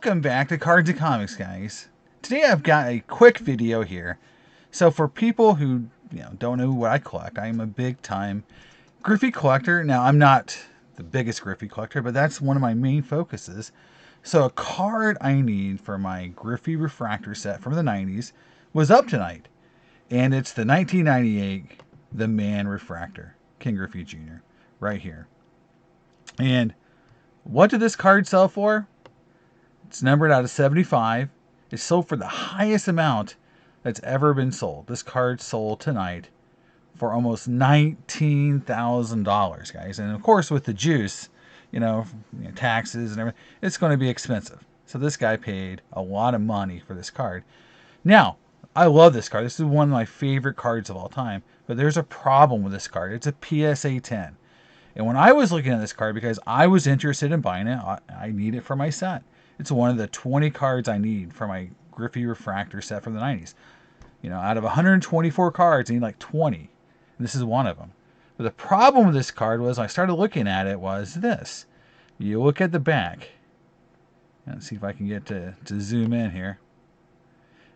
Welcome back to Cards and Comics, guys. Today I've got a quick video here. So for people who don't know what I collect, I'm a big time Griffey collector. Now I'm not the biggest Griffey collector, but that's one of my main focuses. So a card I need for my Griffey refractor set from the 90s was up tonight. And it's the 1998 The Man Refractor, King Griffey Jr. right here. And what did this card sell for? It's numbered out of 75. It's sold for the highest amount that's ever been sold. This card sold tonight for almost $19,000, guys. And of course, with the juice, taxes and everything, it's going to be expensive. So this guy paid a lot of money for this card. Now, I love this card. This is one of my favorite cards of all time. But there's a problem with this card. It's a PSA 10. And when I was looking at this card, because I was interested in buying it, I need it for my set. It's one of the 20 cards I need for my Griffey refractor set from the 90s. Out of 124 cards, I need like 20. And this is one of them. But the problem with this card was, when I started looking at it, was this. You look at the back. Let's see if I can get to zoom in here.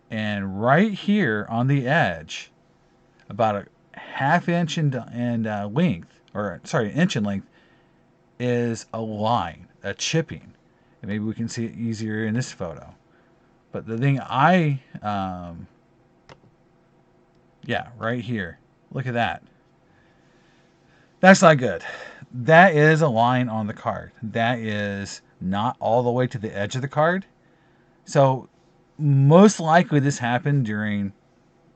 And right here on the edge, about a half inch in length, or sorry, an inch in length, is a line, a chipping. And maybe we can see it easier in this photo. But the thing right here. Look at that. That's not good. That is a line on the card. That is not all the way to the edge of the card. So most likely this happened during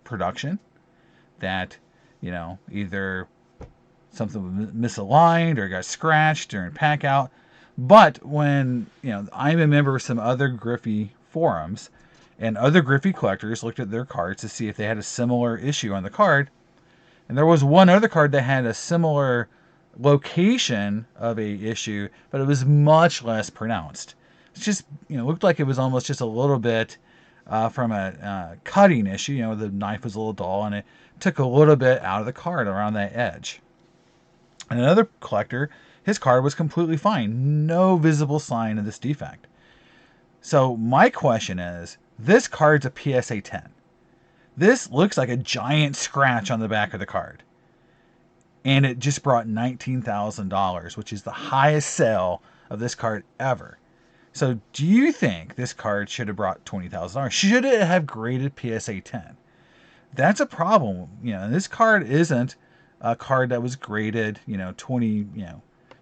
production. That, either something was misaligned or got scratched during pack out. But when, I'm a member of some other Griffey forums, and other Griffey collectors looked at their cards to see if they had a similar issue on the card. And there was one other card that had a similar location of a issue, but it was much less pronounced. It's just, looked like it was almost just a little bit from a cutting issue. The knife was a little dull, and it took a little bit out of the card around that edge. And another collector, his card was completely fine. No visible sign of this defect. So my question is, this card's a PSA 10. This looks like a giant scratch on the back of the card. And it just brought $19,000, which is the highest sale of this card ever. So do you think this card should have brought $20,000? Should it have graded PSA 10? That's a problem. And this card isn't a card that was graded,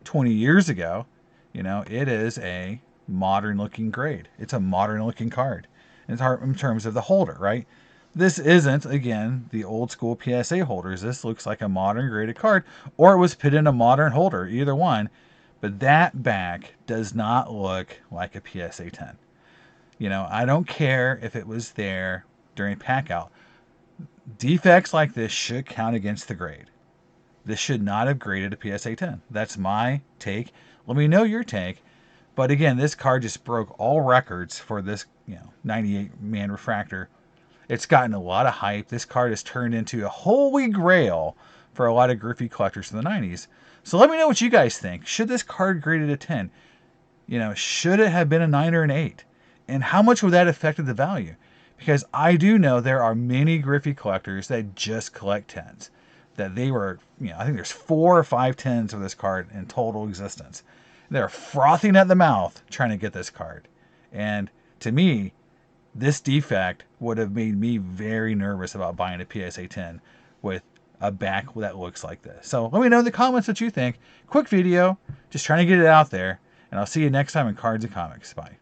20 years ago. It is a modern looking grade. It's a modern looking card in terms of the holder, right? This isn't, again, the old school PSA holders. This looks like a modern graded card, or it was put in a modern holder, either one. But that back does not look like a PSA 10. I don't care if it was there during pack out. Defects like this should count against the grade. This should not have graded a PSA 10. That's my take. Let me know your take. But again, this card just broke all records for this 98 Man refractor. It's gotten a lot of hype. This card has turned into a holy grail for a lot of Griffey collectors in the 90s. So let me know what you guys think. Should this card graded a 10? Should it have been a 9 or an 8? And how much would that affected the value? Because I do know there are many Griffey collectors that just collect 10s. That they were, I think there's 4 or 5 10s of this card in total existence. They're frothing at the mouth trying to get this card. And to me, this defect would have made me very nervous about buying a PSA 10 with a back that looks like this. So let me know in the comments what you think. Quick video, just trying to get it out there. And I'll see you next time in Cards and Comics. Bye.